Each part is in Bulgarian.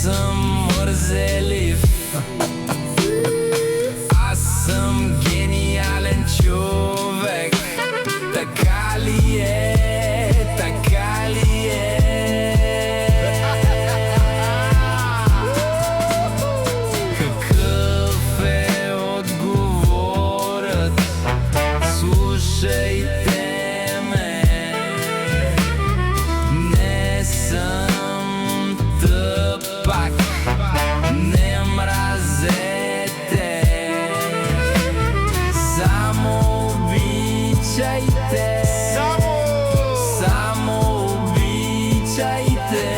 съм мързелив, аз съм гениален човек. Така ли е, така ли е? Какъв е отговорът? Слушайте ме, не съм тъпак, не мразете, само обичайте, само обичайте.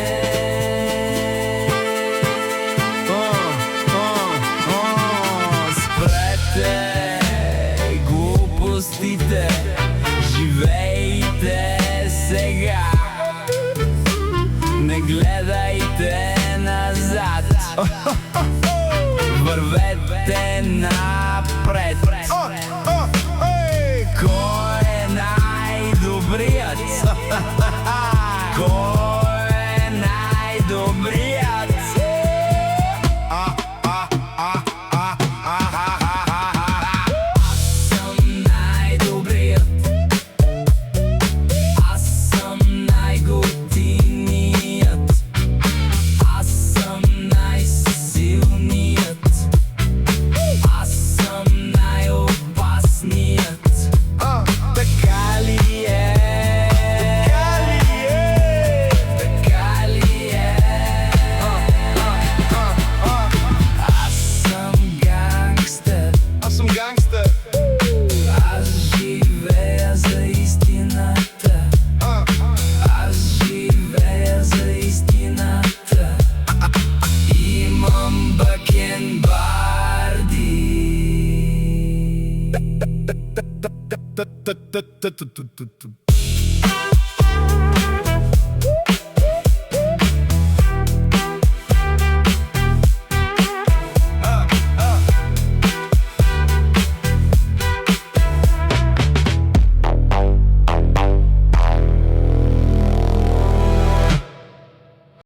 Спрете глупостите, живейте сега, не гледайте назад, вървете напред. Кой е най-добрият? Кой е най-добрият? Аз съм най-добрият, аз съм най-готиният, аз съм най-силният, аз съм най-опасният. Така ли е? Така ли е? Така ли е? Аз съм гангстер, Аз съм гангстер. аз живея за истината, аз живея за истината. Имам бакенбарди.